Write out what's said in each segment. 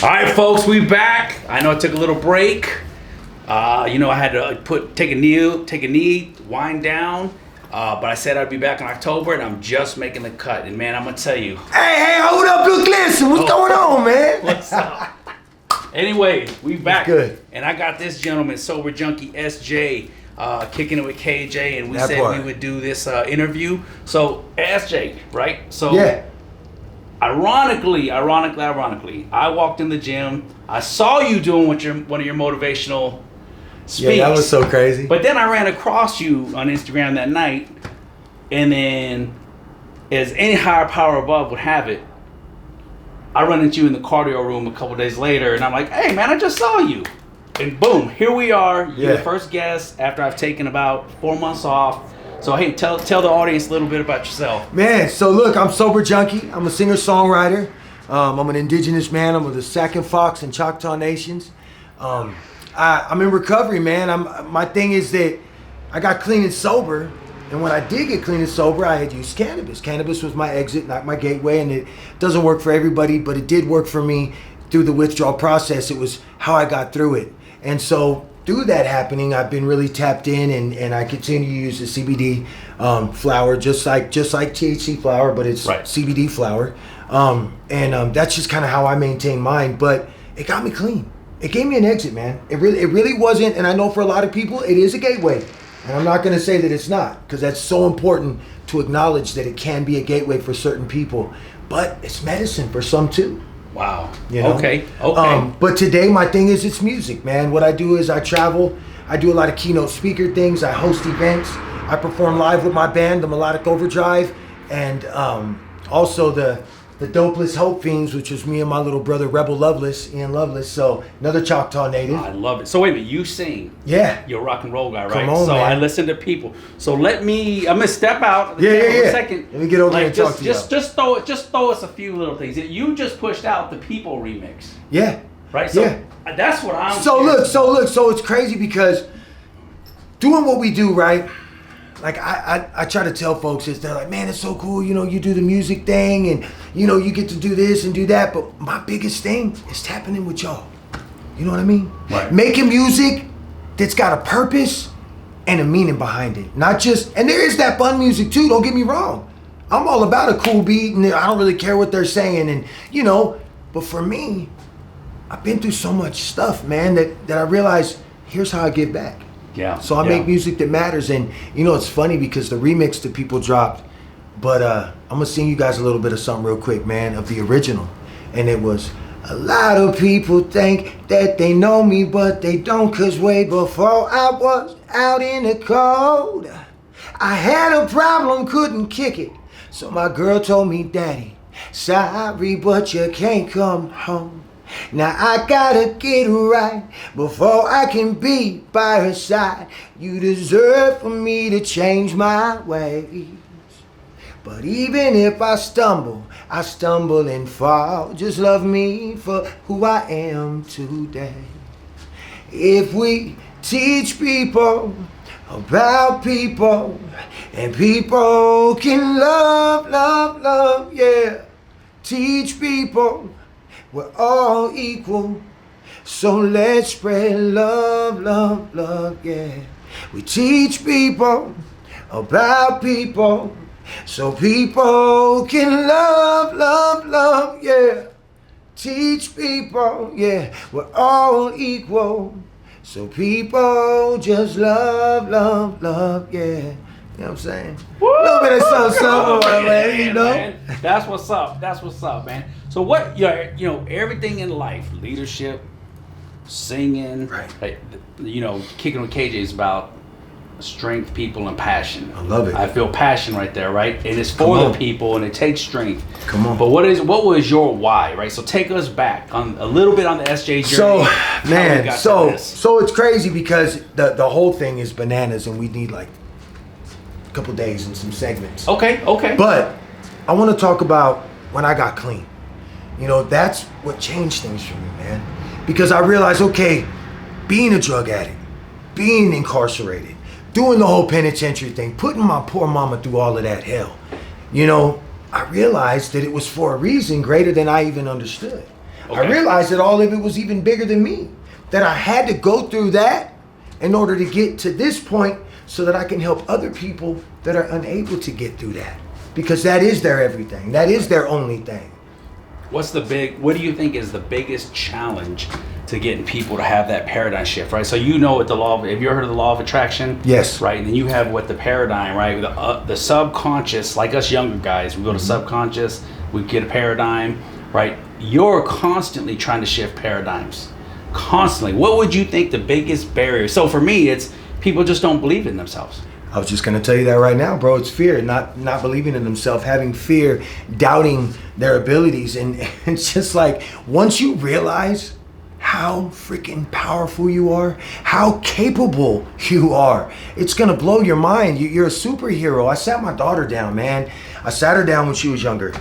All right, folks, we back. I know I took a little break. I had to take a knee, wind down. But I said I'd be back in October, and I'm just making the cut. And man, I'm gonna tell you. Hey, hold up, look, listen, what's going on, man? What's up? Anyway, we back. Good. And I got this gentleman, Sober Junkie SJ, kicking it with KJ, and we said we would do this interview. So SJ, right? So yeah. Ironically, I walked in the gym. I saw you doing one of your motivational speaks. Yeah, that was so crazy. But then I ran across you on Instagram that night, and then, as any higher power above would have it, I run into you in the cardio room a couple days later, and I'm like, "Hey, man, I just saw you." And boom, here we are. You're the first guest after I've taken about 4 months off. So hey, tell the audience a little bit about yourself. Man, so look, I'm Sober Junkie. I'm a singer-songwriter. I'm an indigenous man. I'm with the Sac and Fox and Choctaw Nations. I'm in recovery, man. My thing is that I got clean and sober, and when I did get clean and sober, I had used cannabis. Cannabis was my exit, not my gateway, and it doesn't work for everybody, but it did work for me through the withdrawal process. It was how I got through it. And so through that happening, I've been really tapped in, and I continue to use the CBD flower, just like THC flower, but it's CBD flower. That's just kind of how I maintain mine. But it got me clean. It gave me an exit, man. It really wasn't, and I know for a lot of people, it is a gateway. And I'm not going to say that it's not, because that's so important to acknowledge that it can be a gateway for certain people. But it's medicine for some too. Wow. You know? Okay. But today my thing is it's music, man. What I do is I travel. I do a lot of keynote speaker things. I host events. I perform live with my band, the Melodic Overdrive, and also the Dopeless Hope Fiends, which was me and my little brother Rebel Lovelace, Ian Lovelace. So another Choctaw native. I love it. So wait a minute, you sing? Yeah. You're a rock and roll guy, right? Come on, so man. I listen to people. So I'm gonna step out of the camera for a second. Let me get over here and talk to you. Just throw us a few little things. You just pushed out the People remix. Yeah. Right. So that's what I'm. So it's crazy because doing what we do, right? Like I try to tell folks is they're like, man, it's so cool, you do the music thing and you get to do this and do that, but my biggest thing is tapping in with y'all. You know what I mean? Right. Making music that's got a purpose and a meaning behind it. Not just, and there is that fun music too, don't get me wrong. I'm all about a cool beat and I don't really care what they're saying and but for me, I've been through so much stuff, man, that I realized here's how I give back. Yeah. So I make music that matters, and it's funny because the remix that people dropped, but I'm gonna sing you guys a little bit of something real quick, man, of the original, and it was, a lot of people think that they know me, but they don't, cause way before I was out in the cold, I had a problem, couldn't kick it, so my girl told me, Daddy, sorry, but you can't come home. Now I gotta get right before I can be by her side. You deserve for me to change my ways. But even if I stumble and fall. Just love me for who I am today. If we teach people about people, and people can love, yeah. Teach people we're all equal, so let's spread love, yeah. We teach people about people, so people can love, yeah. Teach people, yeah, we're all equal, so people just love, yeah. You know what I'm saying? Woo! A little bit of something, man. Man. That's what's up, man. So what, everything in life, leadership, singing, right? Kicking with KJ is about strength, people, and passion. I love it. I feel passion right there, right? And it's for the people, and it takes strength. Come on. But what was your why, right? So take us back on a little bit on the SJ journey. So, man, so it's crazy because the whole thing is bananas, and we need like a couple days and some segments. Okay. But I want to talk about when I got clean. That's what changed things for me, man. Because I realized, okay, being a drug addict, being incarcerated, doing the whole penitentiary thing, putting my poor mama through all of that hell, I realized that it was for a reason greater than I even understood. I realized that all of it was even bigger than me. That I had to go through that in order to get to this point so that I can help other people that are unable to get through that. Because that is their everything. That is their only thing. What do you think is the biggest challenge to getting people to have that paradigm shift, right? So you know what have you ever heard of the law of attraction? Yes. Right, and then you have what the paradigm, right? The subconscious, like us younger guys, we go to subconscious, we get a paradigm, right? You're constantly trying to shift paradigms. Constantly. What would you think the biggest barrier? So for me, it's people just don't believe in themselves. I was just going to tell you that right now, bro. It's fear, not believing in themselves, having fear, doubting their abilities. And it's just like, once you realize how freaking powerful you are, how capable you are, it's going to blow your mind. You're a superhero. I sat my daughter down, man. I sat her down when she was younger.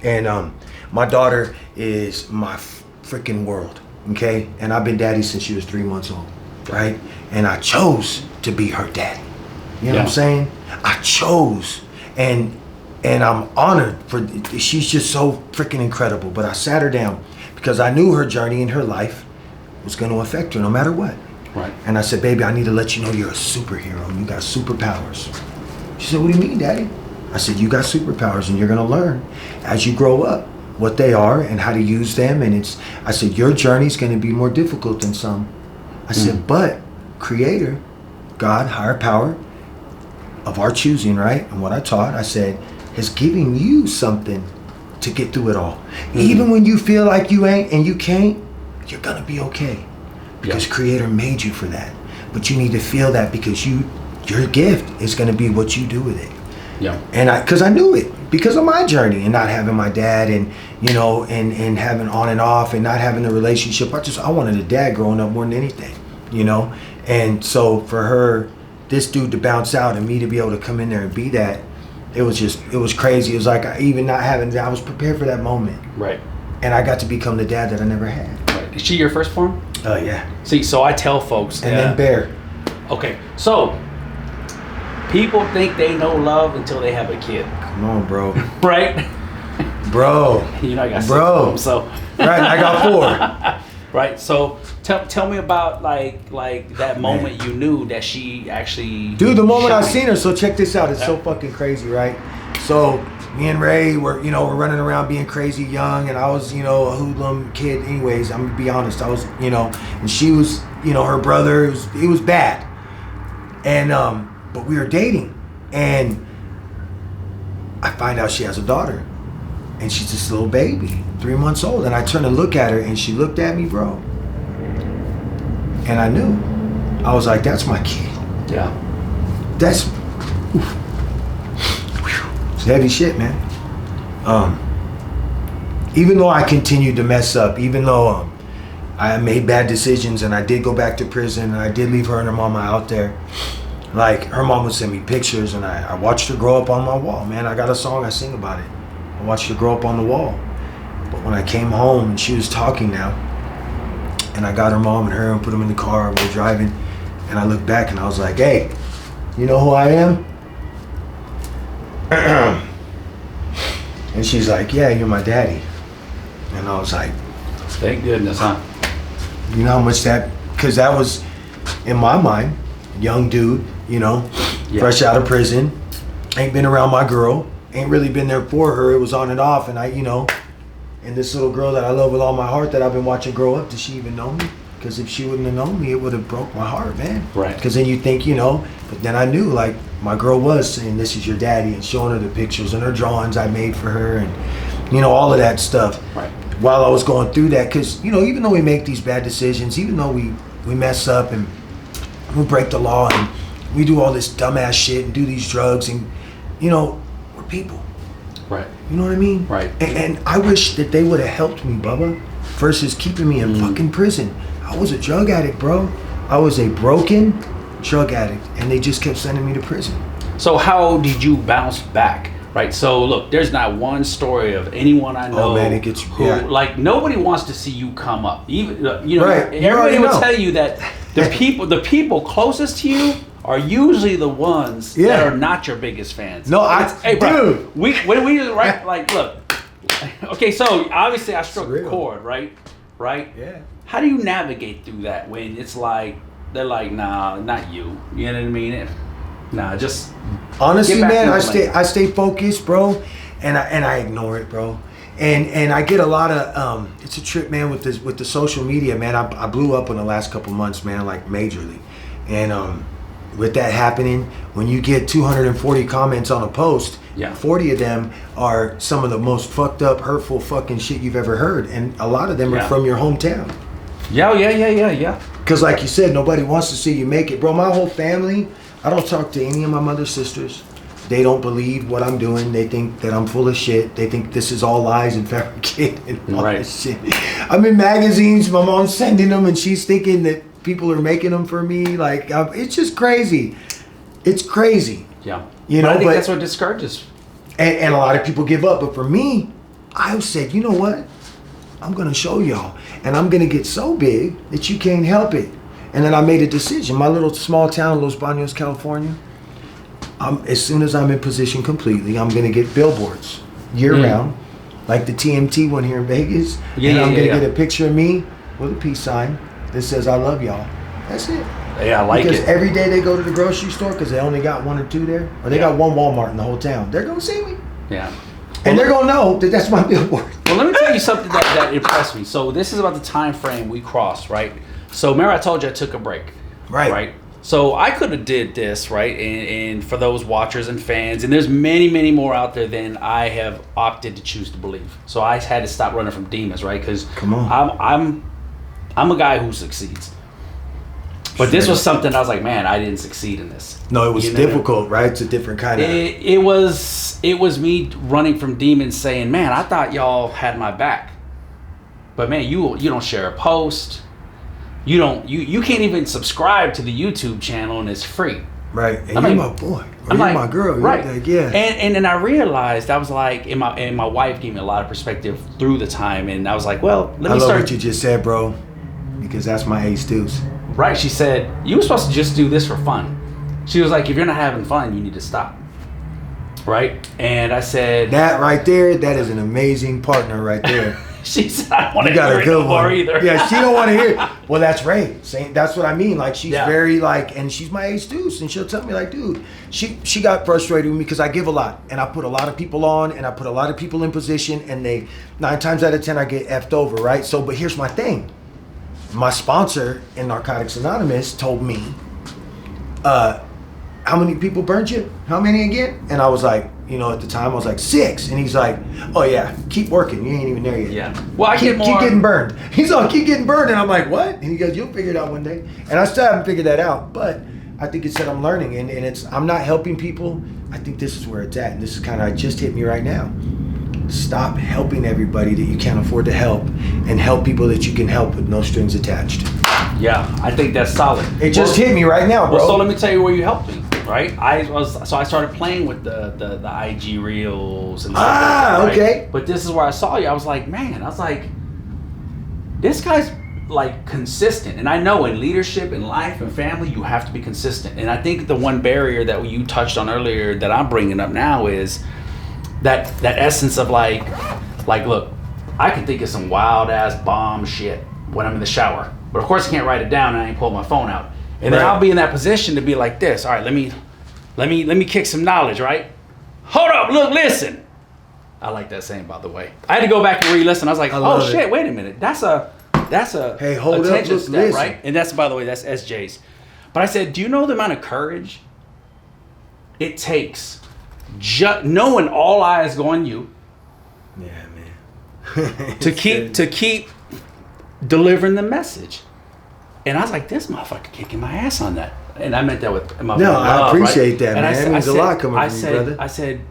And my daughter is my freaking world, okay? And I've been daddy since she was 3 months old, right? And I chose to be her daddy. You know what I'm saying? I chose, and I'm honored for. She's just so freaking incredible. But I sat her down because I knew her journey in her life was going to affect her no matter what. Right. And I said, baby, I need to let you know you're a superhero. You got superpowers. She said, what do you mean, Daddy? I said, you got superpowers, and you're going to learn as you grow up what they are and how to use them. And I said, your journey's going to be more difficult than some. I said, but Creator, God, higher power of our choosing, right? And what I taught, I said, is giving you something to get through it all. Even when you feel like you ain't and you can't, you're gonna be okay. Because Creator made you for that. But you need to feel that because your gift is gonna be what you do with it. Yeah. And because I knew it because of my journey and not having my dad and, you know, and having on and off and not having a relationship. I wanted a dad growing up more than anything, you know? And so for her, this dude to bounce out and me to be able to come in there and be that, it was crazy. It was like I was prepared for that moment. Right. And I got to become the dad that I never had. Right. Is she your firstborn? Oh, yeah. See, so I tell folks that. And then Bear. Okay, so people think they know love until they have a kid. Come on, bro. Right? Bro. You know I got 6 bro. of them, so. Right, I got 4. Right, so tell me about like that moment you knew that she actually. Dude, the moment I seen her. So check this out. It's so fucking crazy, right? So me and Ray we're running around being crazy young, and I was a hoodlum kid. Anyways, I'm gonna be honest. I was and she was her brother. It was bad, and but we were dating, and I find out she has a daughter. And she's this little baby, 3 months old. And I turned to look at her, and she looked at me, bro. And I knew. I was like, that's my kid. Yeah. That's... It's heavy shit, man. Even though I continued to mess up, even though I made bad decisions, and I did go back to prison, and I did leave her and her mama out there, like, her mom would send me pictures, and I watched her grow up on my wall, man. I got a song I sing about it. I watched her grow up on the wall. But when I came home and she was talking now, and I got her mom and her and put them in the car, and we're driving, and I looked back and I was like, hey, you know who I am? And she's like, yeah, you're my daddy. And I was like, thank goodness, huh? You know how much because that was, in my mind, young dude, fresh out of prison, ain't been around my girl. Ain't really been there for her. It was on and off, and and this little girl that I love with all my heart that I've been watching grow up. Does she even know me? Because if she wouldn't have known me, it would have broke my heart, man. Right. Because then you think, but then I knew, like, my girl was saying, this is your daddy, and showing her the pictures and her drawings I made for her, and all of that stuff. Right. While I was going through that, because even though we make these bad decisions, even though we mess up and we break the law and we do all this dumbass shit and do these drugs, and we're people. Right. You know what I mean? Right. And I wish that they would have helped me, Bubba, versus keeping me in fucking prison. I was a drug addict, bro. I was a broken drug addict, and they just kept sending me to prison. So how did you bounce back? Right. So look, there's not one story of anyone I know it gets like nobody wants to see you come up. Even right. Everybody will tell you that the people closest to you are usually the ones that are not your biggest fans. No, hey, bro, dude. when we right, like, look, okay, so obviously I struck a chord, right? right? Yeah. How do you navigate through that when it's like they're like, nah, not you. You know what I mean? Nah, just honestly, man, I stay focused, bro, and I ignore it, bro. And I get a lot of it's a trip, man, with the social media, man. I blew up in the last couple months, man, like majorly. And with that happening, when you get 240 comments on a post, 40 of them are some of the most fucked up, hurtful fucking shit you've ever heard, and a lot of them are from your hometown. Yeah. Because like you said, nobody wants to see you make it, bro. My whole family, I don't talk to any of my mother's sisters. They don't believe what I'm doing. They think that I'm full of shit. They think this is all lies and fabricated and all this shit. I'm in magazines. My mom's sending them, and she's thinking that people are making them for me. Like, it's just crazy. It's crazy. Yeah. You know, I think that's what discourages. And a lot of people give up. But for me, I said, you know what? I'm going to show y'all. And I'm going to get so big that you can't help it. And then I made a decision. My little small town, Los Banos, California, as soon as I'm in position completely, I'm going to get billboards year-round, like the TMT one here in Vegas. And I'm going to get a picture of me with a peace sign that says, I love y'all. That's it. Yeah, I like it. Because every day they go to the grocery store, because they only got 1 or 2 there, or they got one Walmart in the whole town, they're going to see me. Yeah. And they're going to know that that's my billboard. Well, let me tell you something that impressed me. So this is about the time frame we crossed, right? So remember I told you I took a break. Right. So I could have did this, right? And for those watchers and fans, and there's many, many more out there than I have opted to choose to believe. So I had to stop running from demons, right? Because I'm a guy who succeeds. But this was something I was like, man, I didn't succeed in this. No, it was difficult, right? It's a different kind of... It was me running from demons saying, man, I thought y'all had my back. But man, you don't share a post. You can't even subscribe to the YouTube channel, and it's free. Right. And you're my boy. Or you're my girl. Right. Like, yeah. And then I realized, I was like, and my wife gave me a lot of perspective through the time, and I was like, well, let me start. I love what you just said, bro, because that's my ace deuce. Right. She said, you were supposed to just do this for fun. She was like, if you're not having fun, you need to stop. Right. And I said, that right there, that is an amazing partner right there. She said, I don't want to hear it no more either. Yeah, she don't want to hear it. Well, that's Ray. That's what I mean. Like, she's very like, and she's my ace deuce, and she'll tell me like, dude, she got frustrated with me because I give a lot, and I put a lot of people on, and I put a lot of people in position, and 9 times out of 10 I get effed over, right? So, but here's my thing. My sponsor in Narcotics Anonymous told me, how many people burned you? How many again? And I was like, at the time I was like 6. And he's like, oh yeah, keep working. You ain't even there yet. Yeah. Well, keep getting burned. He's like, keep getting burned. And I'm like, what? And he goes, you'll figure it out one day. And I still haven't figured that out. But I think it's that I'm learning. And I'm not helping people. I think this is where it's at. And this is kind of just hit me right now. Stop helping everybody that you can't afford to help, and help people that you can help with no strings attached. Yeah, I think that's solid. It just hit me right now, bro. Well, so let me tell you where you helped me, right? I started playing with the IG reels and stuff like that, right? Okay. But this is where I saw you. I was like, this guy's like consistent. And I know in leadership, in life, and family, you have to be consistent. And I think the one barrier that you touched on earlier that I'm bringing up now is that essence of like, look, I can think of some wild ass bomb shit when I'm in the shower, but of course I can't write it down, and I ain't pull my phone out. And then I'll be in that position to be like this. All right, let me kick some knowledge, right? Hold up, look, listen. I like that saying, by the way. I had to go back and re-listen. I was like, oh shit, wait a minute. That's a hey, hold up, attention step, listen. Right? And that's, by the way, that's SJ's. But I said, do you know the amount of courage it takes knowing all eyes go on you? Yeah, man. to keep delivering the message. And I was like, this motherfucker kicking my ass on that. And I meant that with my love, I appreciate that, and man. It means a lot coming from you, brother. I said,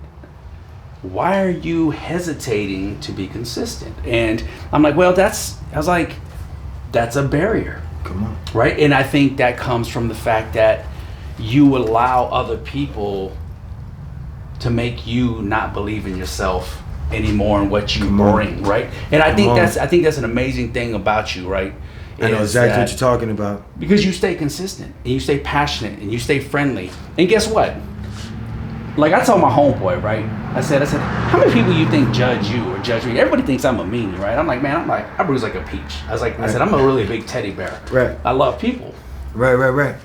why are you hesitating to be consistent? And I'm like, well, that's a barrier. Come on. Right? And I think that comes from the fact that you allow other people to make you not believe in yourself anymore and what you bring, right? And I think that's an amazing thing about you, right? I know exactly what you're talking about. Because you stay consistent, and you stay passionate, and you stay friendly. And guess what? like I told my homeboy, right? I said, how many people you think judge you or judge me? Everybody thinks I'm a meanie, right? I'm like, man, I bruise like a peach. I said, I'm a really big teddy bear. Right. I love people. Right.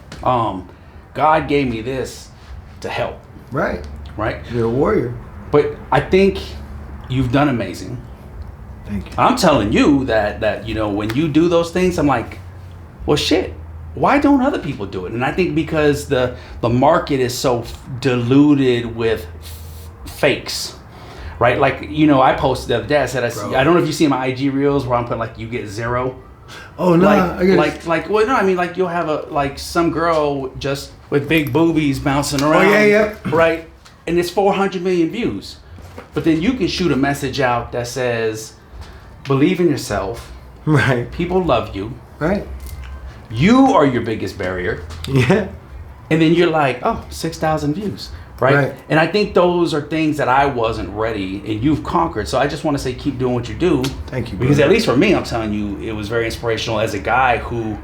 God gave me this to help. Right. You're a warrior. But I think you've done amazing. Thank you. I'm telling you that you know, when you do those things, I'm like, well, shit. Why don't other people do it? And I think because the market is so diluted with fakes, right? Like, you know, I posted the other day. I said, I don't know if you see my IG reels where I'm putting like you get 0. Oh no! Well, no, I mean, like you'll have some girl just with big boobies bouncing around. Oh yeah. Right, and it's 400 million views, but then you can shoot a message out that says, "Believe in yourself." Right. People love you. Right. You are your biggest barrier. Yeah. And then you're like, 6,000 views. Right? And I think those are things that I wasn't ready and you've conquered. So I just want to say, keep doing what you do. Thank you. Because at least for me, I'm telling you, it was very inspirational as a guy who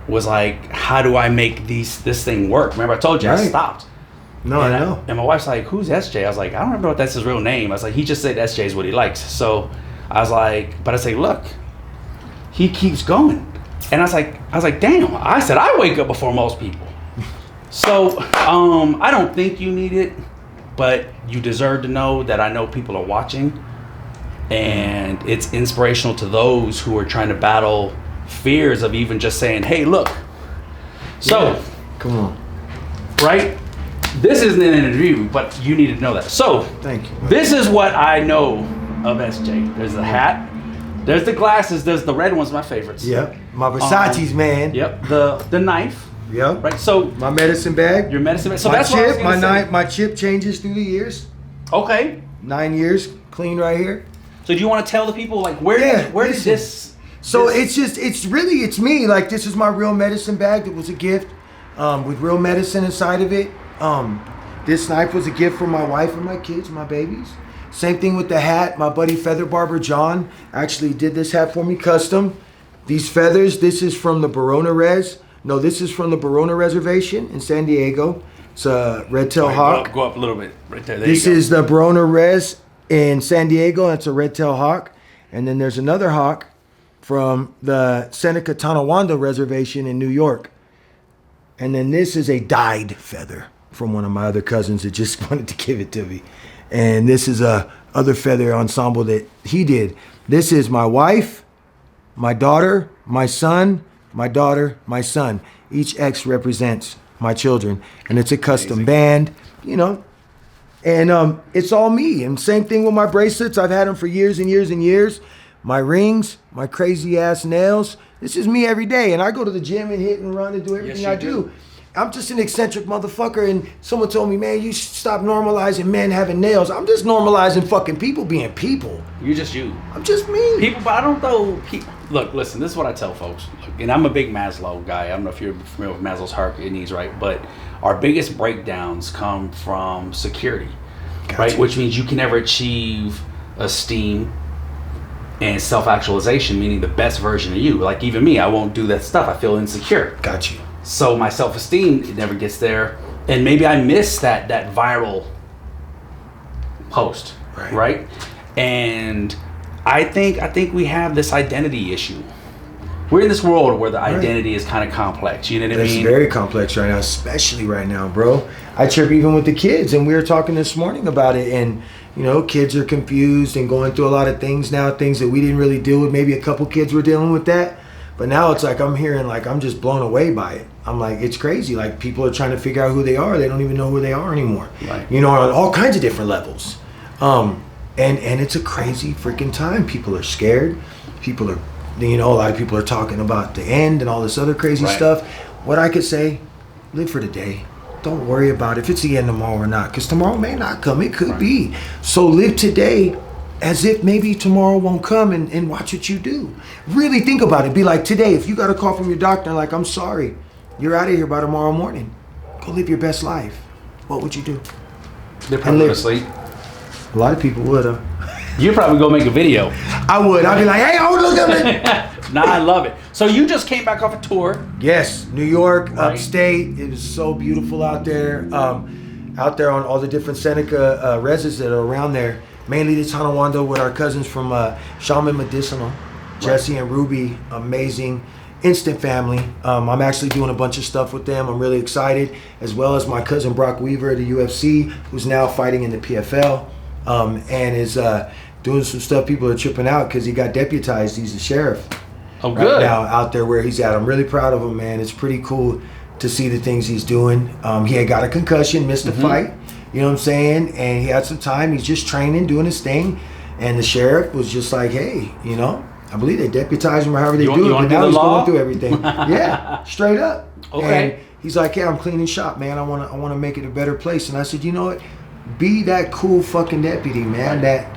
was like, how do I make this thing work? Remember I told you I stopped. No, I know. And my wife's like, who's SJ? I was like, I don't know if that's his real name. I was like, he just said SJ is what he likes. So I was like, but I say, look, he keeps going. And I was like, damn. I said, I wake up before most people. So I don't think you need it, but you deserve to know that I know people are watching, and it's inspirational to those who are trying to battle fears of even just saying, hey, look. So, come on. Right? This isn't an interview, but you need to know that. So, thank you. This is what I know of SJ. There's the hat. There's the glasses. There's the red ones, my favorites. Yep. My Versace's, man. Yep. The knife. Yep. Right. So my medicine bag. Your medicine bag. So my that's chip. what I was gonna say. My chip changes through the years. Okay. 9 years clean right here. So do you want to tell the people like where did this? So it's me. Like, this is my real medicine bag. That was a gift with real medicine inside of it. This knife was a gift from my wife and my kids, my babies. Same thing with the hat. My buddy Feather Barber John actually did this hat for me, custom. These feathers, this is from the Barona Res. No, this is from the Barona Reservation in San Diego. It's a red-tailed hawk. Go up a little bit right there. This is the Barona Res in San Diego. It's a red-tailed hawk. And then there's another hawk from the Seneca Tonawanda Reservation in New York. And then this is a dyed feather from one of my other cousins that just wanted to give it to me. And this is a other feather ensemble that he did. This is my wife, my daughter, my son, my daughter, my son. Each X represents my children. And it's a custom band, you know. And it's all me. And same thing with my bracelets. I've had them for years and years and years. My rings, my crazy ass nails. This is me every day. And I go to the gym and hit and run and do everything I do. I'm just an eccentric motherfucker, and someone told me, man, you should stop normalizing men having nails. I'm just normalizing fucking people being people. You're just you. I'm just me. People, but I don't know. Look, listen, this is what I tell folks. Look, and I'm a big Maslow guy. I don't know if you're familiar with Maslow's hierarchy of needs, right? But our biggest breakdowns come from security, right? Which means you can never achieve esteem and self-actualization, meaning the best version of you. Like even me, I won't do that stuff. I feel insecure. Got you. So my self-esteem, it never gets there. And maybe I miss that viral post, right? And I think we have this identity issue. We're in this world where the identity is kind of complex. You know what I mean? It's very complex right now, especially right now, bro. I trip even with the kids, and we were talking this morning about it. And, you know, kids are confused and going through a lot of things now, things that we didn't really deal with. Maybe a couple kids were dealing with that. But now it's like I'm hearing, like, I'm just blown away by it. I'm like, it's crazy. Like, people are trying to figure out who they are. They don't even know who they are anymore. Right. You know, on all kinds of different levels. And it's a crazy freaking time. People are scared. People are, you know, a lot of people are talking about the end and all this other crazy stuff. What I could say, live for the day. Don't worry about if it's the end tomorrow or not, because tomorrow may not come. It could be. So live today as if maybe tomorrow won't come, and watch what you do. Really think about it. Be like, today, if you got a call from your doctor, like, I'm sorry, you're out of here by tomorrow morning. Go live your best life. What would you do? They're probably asleep. A lot of people would. You'd probably go make a video. I would. I'd be like, hey, oh, look at me. Nah, I love it. So you just came back off a tour. Yes, New York, upstate. It was so beautiful out there. out there on all the different Seneca reses that are around there. Mainly the Tonawanda with our cousins from Shaman Medicinal, Jesse and Ruby, amazing. Instant family. I'm actually doing a bunch of stuff with them. I'm really excited, as well as my cousin Brock Weaver of the UFC, who's now fighting in the PFL, and is doing some stuff. People are tripping out because he got deputized. He's the sheriff Oh, good. right now out there where he's at. I'm really proud of him, man. It's pretty cool to see the things he's doing. He had got a concussion, missed the fight, you know what I'm saying? And he had some time. He's just training, doing his thing. And the sheriff was just like, hey, you know, I believe they deputize him or however they do it, but now he's going through everything. Yeah, straight up. Okay. And he's like, yeah, I'm cleaning shop, man. I want to make it a better place. And I said, you know what? Be that cool fucking deputy, man, that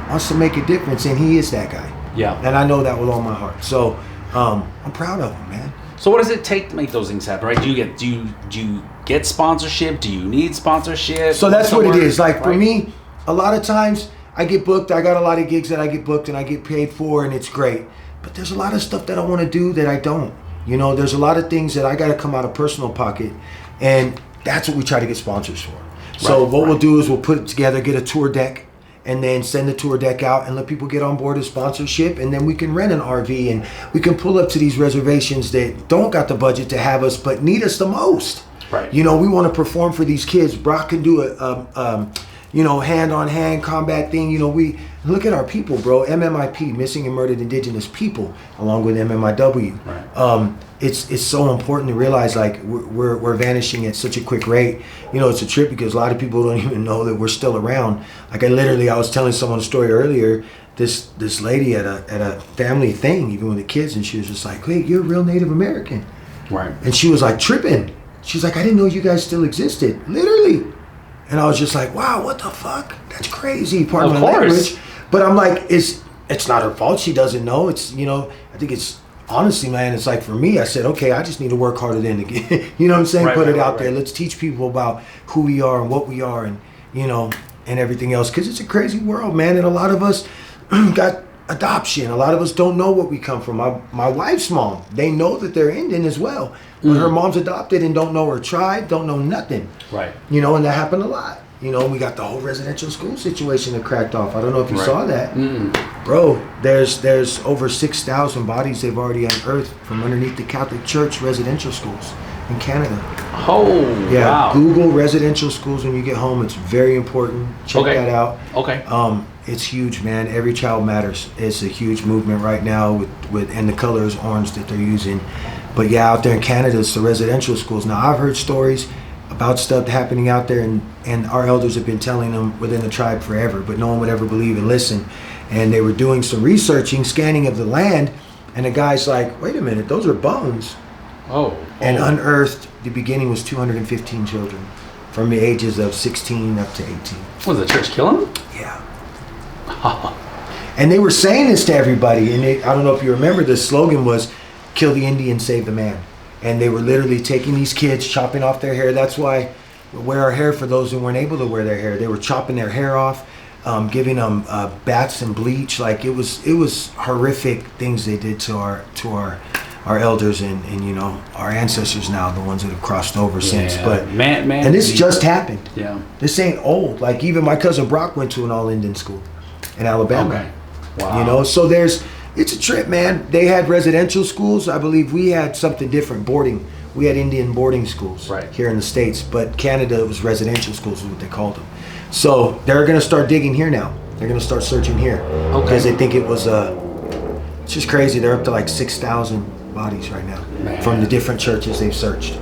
wants to make a difference. And he is that guy. Yeah. And I know that with all my heart. So I'm proud of him, man. So what does it take to make those things happen, right? Do you get sponsorship? Do you need sponsorship? So that's what it is. Like for me, a lot of times I get booked. I got a lot of gigs that I get booked and I get paid for, and it's great. But there's a lot of stuff that I want to do that I don't. You know, there's a lot of things that I got to come out of personal pocket, and that's what we try to get sponsors for. So what we'll do is we'll put it together, get a tour deck, and then send the tour deck out and let people get on board as sponsorship, and then we can rent an RV and we can pull up to these reservations that don't got the budget to have us but need us the most. Right. You know, we want to perform for these kids. Brock can do a hand-on-hand combat thing. You know, we look at our people, bro. MMIP, Missing and Murdered Indigenous People, along with MMIW. Right. It's so important to realize, like, we're vanishing at such a quick rate. You know, it's a trip because a lot of people don't even know that we're still around. Like, I was telling someone a story earlier. This lady at a family thing, even with the kids, and she was just like, "Wait, you're a real Native American?" Right. And she was like tripping. She's like, "I didn't know you guys still existed." Literally. And I was just like, wow, what the fuck? That's crazy. Pardon my language. But I'm like, it's not her fault. She doesn't know. It's, you know, I think it's, honestly, man, it's like for me, I said, okay, I just need to work harder than to get, you know what I'm saying? Put it out there. Let's teach people about who we are and what we are and, you know, and everything else. Because it's a crazy world, man. And a lot of us got adoption. A lot of us don't know what we come from. My wife's mom, they know that they're Indian as well. But her mom's adopted and don't know her tribe, don't know nothing. Right. You know, and that happened a lot. You know, we got the whole residential school situation that cracked off. I don't know if you saw that. Bro, there's over 6,000 bodies they've already unearthed from underneath the Catholic Church residential schools in Canada. Oh, yeah, wow. Google residential schools when you get home. It's very important. Check that out. Okay. It's huge, man. Every child matters. It's a huge movement right now with and the color is orange that they're using. But yeah, out there in Canada, it's the residential schools. Now, I've heard stories about stuff happening out there, and our elders have been telling them within the tribe forever, but no one would ever believe and listen. And they were doing some researching, scanning of the land, and the guy's like, wait a minute, those are bones. And unearthed, the beginning was 215 children from the ages of 16 up to 18. Was the church killing them? Yeah. And they were saying this to everybody, and I don't know if you remember, the slogan was, kill the Indian, save the man. And they were literally taking these kids, chopping off their hair. That's why we wear our hair for those who weren't able to wear their hair. They were chopping their hair off, giving them baths and bleach. Like it was horrific things they did to our elders and you know our ancestors now, the ones that have crossed over since. But man, and this just happened. Yeah, this ain't old. Like even my cousin Brock went to an all-Indian school in Alabama. Okay, wow. You know, so it's a trip, man. They had residential schools. I believe we had something different, boarding. We had Indian boarding schools here in the States, but Canada, it was residential schools is what they called them. So they're going to start digging here now. They're going to start searching here because they think it was, it's just crazy. They're up to like 6,000 bodies right now from the different churches they've searched.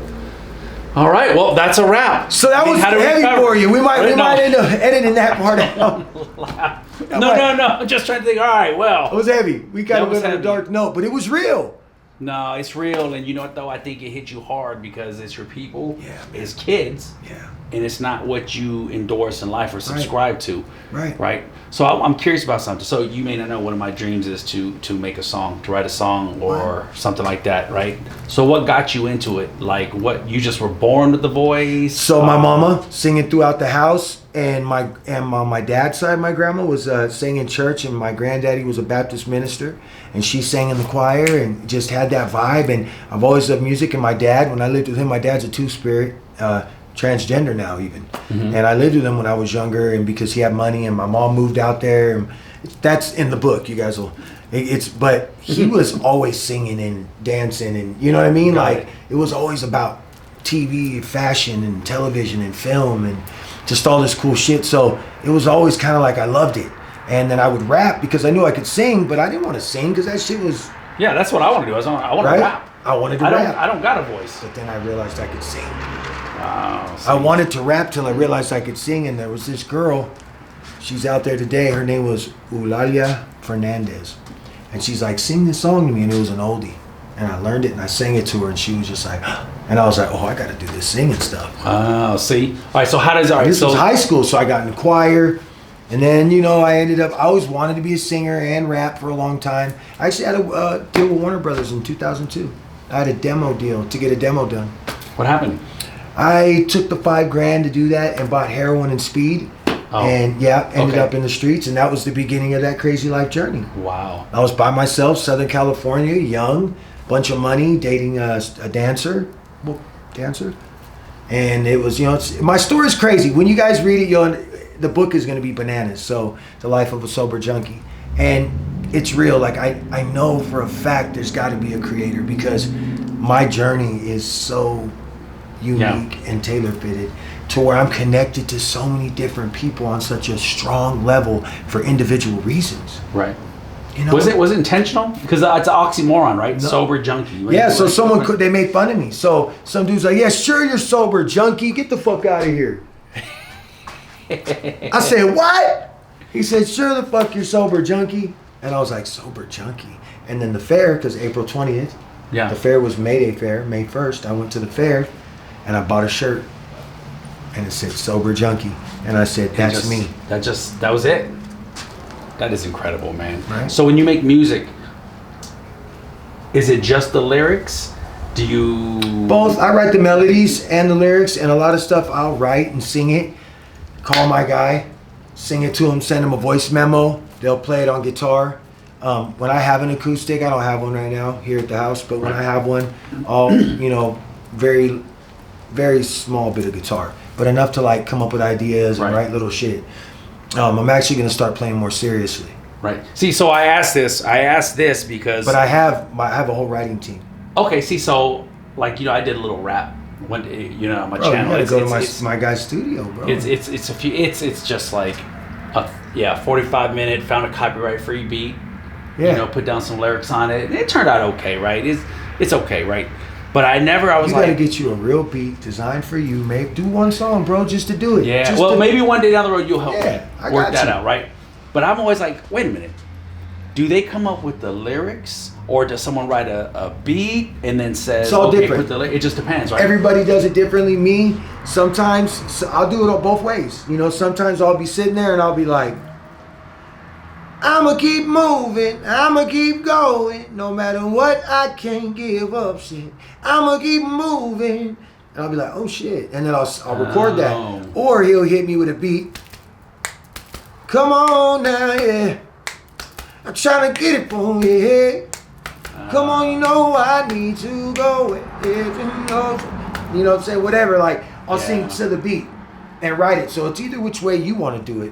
All right, well, that's a wrap. So that was heavy for you. We might end up editing that part out. No. I'm just trying to think. All right, well. It was heavy. We kind of went on a dark note, but it was real. No, it's real. And you know what, though? I think it hit you hard because it's your people. Yeah, it's kids. Yeah. And it's not what you endorse in life or subscribe to. Right. So I'm curious about something. So you may not know, one of my dreams is to make a song, to write a song or something like that, right? So what got you into it? Like what, you just were born with the voice? So my mama singing throughout the house, and on my dad's side, my grandma was singing in church, and my granddaddy was a Baptist minister, and she sang in the choir and just had that vibe. And I've always loved music. And my dad, when I lived with him, my dad's a two-spirit. transgender now even. And I lived with him when I was younger, and because he had money and my mom moved out there, and that's in the book. You guys will, but he was always singing and dancing, and you know what I mean? Like, it was always about TV, fashion, and television, and film, and just all this cool shit. So it was always kind of like I loved it. And then I would rap because I knew I could sing, but I didn't want to sing because that shit was... Yeah, that's what I want to do. I want to rap. I wanted to rap. I don't got a voice. But then I realized I could sing. Wow. I wanted to rap till I realized I could sing, and there was this girl. She's out there today. Her name was Eulalia Fernandez. And she's like, sing this song to me. And it was an oldie. And I learned it, and I sang it to her, and she was just like... And I was like, oh, I got to do this singing stuff. Oh, see? All right, so how does... All right, this was high school, so I got in the choir. And then, you know, I always wanted to be a singer and rap for a long time. I actually had a deal with Warner Brothers in 2002. I had a demo deal to get a demo done. What happened? I took the $5,000 to do that and bought heroin and speed. And ended up in the streets. And that was the beginning of that crazy life journey. Wow. I was by myself, Southern California, young, bunch of money, dating a dancer. And it was, you know, my story's crazy. When you guys read it, the book is going to be bananas. So, The Life of a Sober Junkie. And it's real. Like, I know for a fact there's got to be a creator, because my journey is so unique and tailor-fitted to where I'm connected to so many different people on such a strong level for individual reasons. Right. You know? Was it intentional? Because it's an oxymoron, right? No. Sober junkie. Yeah, so they made fun of me. So some dude's like, yeah, sure, you're sober junkie. Get the fuck out of here. I said, what? He said, sure the fuck you're sober junkie. And I was like, sober junkie. And then the fair, because April 20th, the fair was May Day fair, May 1st. I went to the fair and I bought a shirt and it said Sober Junkie. And I said, that's me. That was it. That is incredible, man. Right. So when you make music, is it just the lyrics? Do you... Both. I write the melodies and the lyrics, and a lot of stuff I'll write and sing it. Call my guy, sing it to him, send him a voice memo. They'll play it on guitar. When I have an acoustic, I don't have one right now here at the house, but when I have one, I'll, you know, very, very small bit of guitar, but enough to like come up with ideas and write little shit. I'm actually going to start playing more seriously. Right. See, so I asked this because... But I have a whole writing team. Okay, see, so, like, you know, I did a little rap one day, you know, on my channel. You gotta go to my guy's studio, bro. It's just like, 45-minute, found a copyright-free beat, you know, put down some lyrics on it, and it turned out okay, right? It's okay, right? But I was you gotta get you a real beat designed for you. Maybe do one song, bro, just to do it. Yeah. Maybe one day down the road you'll help me work that out, right? But I'm always like, wait a minute. Do they come up with the lyrics, or does someone write a beat and then says, it's all different. It just depends, right? Everybody does it differently. Me, sometimes I'll do it both ways. You know, sometimes I'll be sitting there and I'll be like, I'ma keep moving, I'ma keep going, no matter what, I can't give up shit. I'ma keep moving. And I'll be like, oh shit. And then I'll record that. Or he'll hit me with a beat. Come on now, yeah. I'm trying to get it for you, yeah. Come on, you know I need to go. You know what I'm saying? Whatever, like, I'll sing to the beat and write it. So it's either which way you want to do it.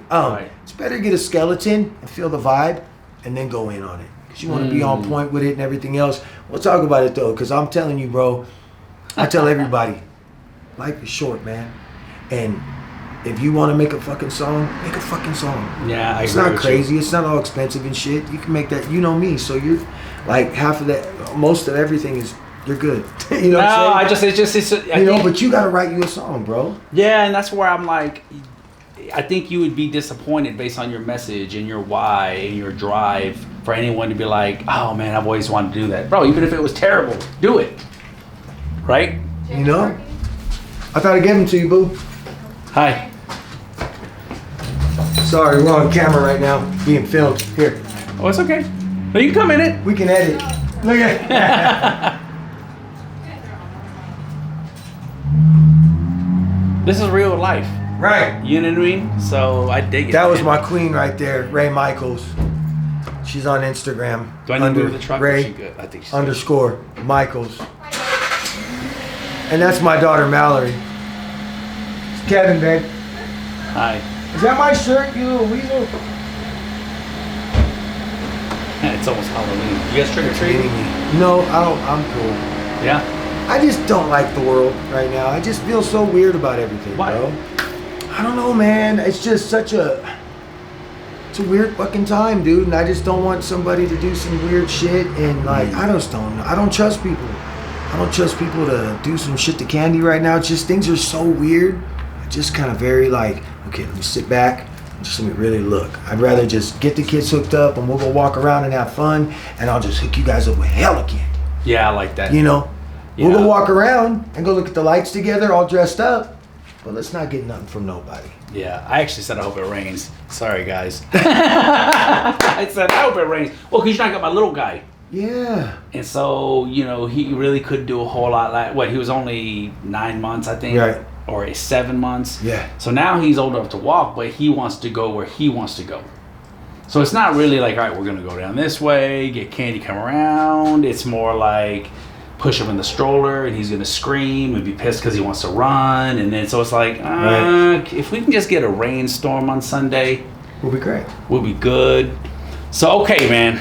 It's better to get a skeleton and feel the vibe and then go in on it. Because you want to be on point with it and everything else. We'll talk about it, though, because I'm telling you, bro, I tell everybody, life is short, man. And if you want to make a fucking song, make a fucking song. Yeah, It's not crazy. It's not all expensive and shit. You can make that. You know me, so you're like half of that. Most of everything is you're good. You know what I'm saying? But you gotta write you a song, bro. Yeah, and that's where I'm like, I think you would be disappointed based on your message and your why and your drive for anyone to be like, oh man, I've always wanted to do that, bro. Even if it was terrible, do it. Right? You know? I thought I'd give them to you, boo. Hi. Sorry, we're on camera right now, being filmed. Here. Oh, it's okay. No, you can come in it. We can edit. Look at This is real life. Right. You know what I mean? So I dig it. That was my queen right there, Ray Michaels. She's on Instagram. Do I need to move the truck? Ray She good? I think she's _ Michaels. And that's my daughter Mallory. Kevin, babe. Hi. Is that my shirt, you little weasel? It's almost Halloween. You guys trick or treating? No, I don't. I'm cool. Yeah. I just don't like the world right now. I just feel so weird about everything, Why? bro. I don't know, man. It's just such a... It's a weird fucking time, dude. And I just don't want somebody to do some weird shit. And, like, I don't trust people. I don't trust people to do some shit to Candy right now. It's just things are so weird. Just kind of very like, okay, let me sit back and just let me really look. I'd rather just get the kids hooked up and we'll go walk around and have fun. And I'll just hook you guys up with hella candy. Yeah, I like that. You know? Yeah. We'll go walk around and go look at the lights together, all dressed up. But let's not get nothing from nobody. Yeah, I actually said I hope it rains. Sorry, guys. I said I hope it rains. Well, because you know I got my little guy. Yeah. And so, you know, he really couldn't do a whole lot. He was only 9 months, I think. Right. Or 7 months. Yeah. So now he's old enough to walk, but he wants to go where he wants to go. So it's not really like, all right, we're going to go down this way, get Candy, come around. It's more like push him in the stroller and he's going to scream and be pissed because he wants to run. And then so it's like, if we can just get a rainstorm on Sunday, We'll be great. we'll be good. So, okay, man.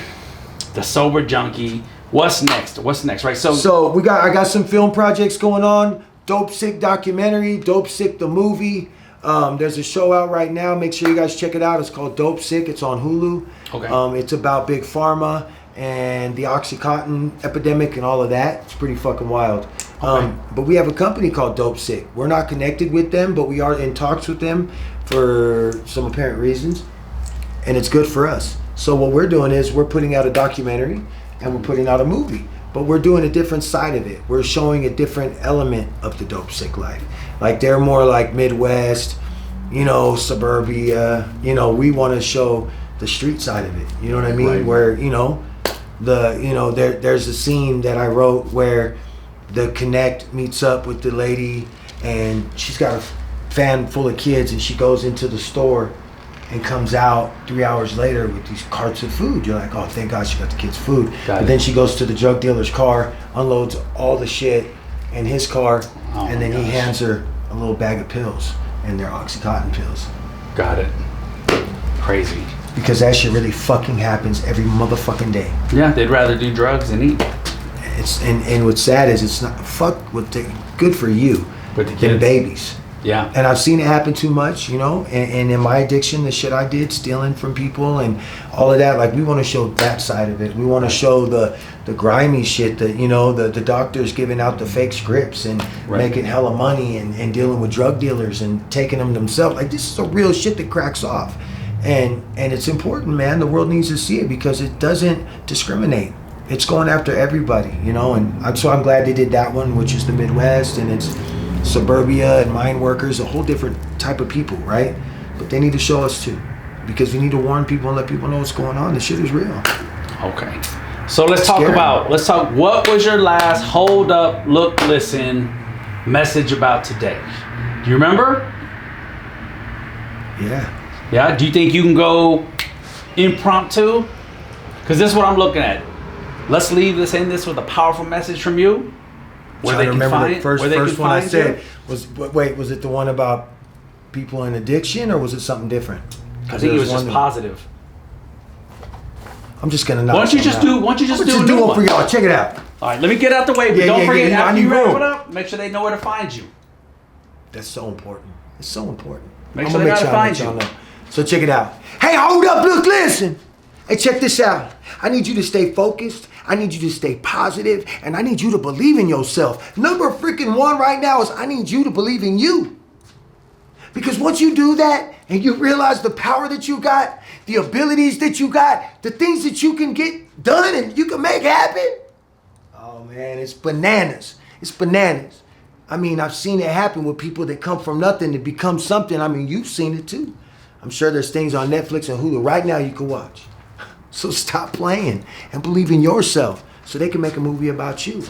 The Sober Junkie. What's next? Right? So I got some film projects going on. Dope Sick documentary, Dope Sick the movie. There's a show out right now. Make sure you guys check it out. It's called Dope Sick. It's on Hulu. Okay. It's about Big Pharma and the OxyContin epidemic and all of that. It's pretty fucking wild. Okay. But we have a company called Dope Sick. We're not connected with them, but we are in talks with them for some apparent reasons. And it's good for us. So what we're doing is we're putting out a documentary and we're putting out a movie. But we're doing a different side of it. We're showing a different element of the Dope Sick life. Like they're more like Midwest, you know, suburbia. You know, we want to show the street side of it. You know what I mean? Right. Where, you know, there's a scene that I wrote where the Connect meets up with the lady and she's got a van full of kids and she goes into the store and comes out 3 hours later with these carts of food. You're like, oh, thank God she got the kids food. But then she goes to the drug dealer's car, unloads all the shit in his car, and then he hands her a little bag of pills, and they're OxyContin pills. Got it. Crazy. Because that shit really fucking happens every motherfucking day. Yeah, they'd rather do drugs than eat. And what's sad is it's not good for you. With the than kids. babies. Yeah. And I've seen it happen too much, you know, and in my addiction, the shit I did, stealing from people and all of that, like we want to show that side of it. We want to show the grimy shit that, you know, the doctors giving out the fake scripts and making hella money and dealing with drug dealers and taking them themselves. Like this is a real shit that cracks off. And it's important, man. The world needs to see it because it doesn't discriminate. It's going after everybody, you know, and so I'm glad they did that one, which is the Midwest, and it's suburbia and mine workers, a whole different type of people, right? But they need to show us too, because we need to warn people and let people know what's going on. This shit is real. Okay. So let's talk. What was your last hold up, look, listen message about today? Do you remember? Yeah. Yeah? Do you think you can go impromptu? Because this is what I'm looking at. Let's end this with a powerful message from you. Where they can find the first one I said was it the one about people in addiction or was it something different? I think it was just positive. I'm just gonna knock. Why don't you just do one for y'all? Check it out. All right, let me get out the way, but don't forget after you wrap it up, make sure they know where to find you. That's so important. It's so important. Make sure they know how to find you. So check it out. Hey, hold up, look, listen. Hey, check this out. I need you to stay focused. I need you to stay positive, and I need you to believe in yourself. Number freaking one right now is I need you to believe in you. Because once you do that and you realize the power that you got, the abilities that you got, the things that you can get done and you can make happen, oh man, it's bananas. It's bananas. I mean, I've seen it happen with people that come from nothing to become something. I mean, you've seen it too. I'm sure there's things on Netflix and Hulu right now you can watch. So stop playing and believe in yourself so they can make a movie about you.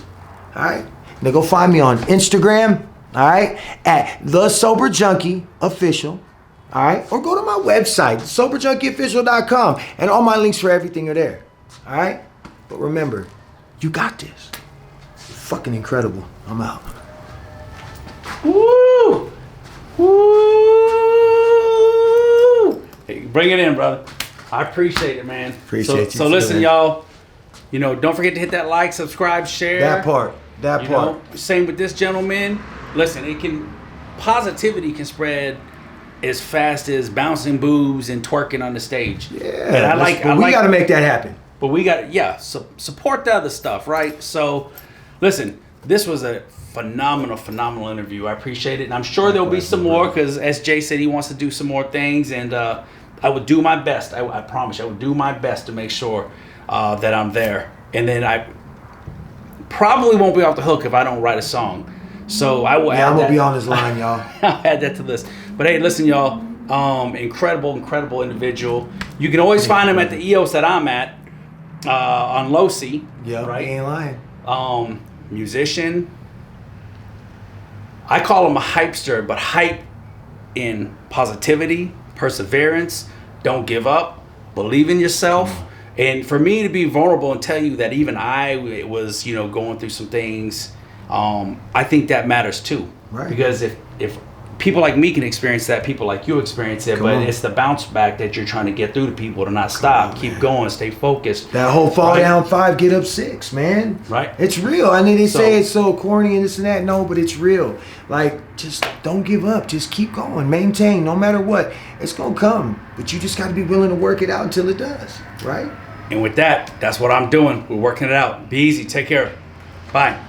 All right? Now go find me on Instagram, all right, at thesoberjunkieofficial, all right? Or go to my website, thesoberjunkieofficial.com, and all my links for everything are there, all right? But remember, you got this. You're fucking incredible. I'm out. Woo! Woo! Hey, bring it in, brother. I appreciate it, man. Appreciate you. So listen, y'all. Don't forget to hit that like, subscribe, share. That part. Same with this gentleman. Listen, positivity can spread as fast as bouncing boobs and twerking on the stage. Yeah. And we got to make that happen. But we got support the other stuff, right? So, listen, this was a phenomenal interview. I appreciate it, and I'm sure there'll be some more because, as Jay said, he wants to do some more things, and I would do my best. I promise you, I would do my best to make sure that I'm there. And then I probably won't be off the hook if I don't write a song. So I will. I'm gonna be on this line, y'all. I'll add that to this. But hey, listen, y'all. Incredible individual. You can always find him at the EOS that I'm at on Losi. Yeah, right. He ain't lying. Musician. I call him a hypester, but hype in positivity, perseverance, don't give up, believe in yourself. And for me to be vulnerable and tell you that even I was, going through some things, I think that matters too. Right. Because if people like me can experience that, people like you experience it, it's the bounce back that you're trying to get through to people to not stop, keep going, stay focused. That whole fall down 5, get up 6, man. Right. It's real. I mean, they say it's so corny and this and that. No, but it's real. Like, just don't give up. Just keep going. Maintain, no matter what. It's going to come. But you just got to be willing to work it out until it does. Right? And with that, that's what I'm doing. We're working it out. Be easy. Take care. Bye.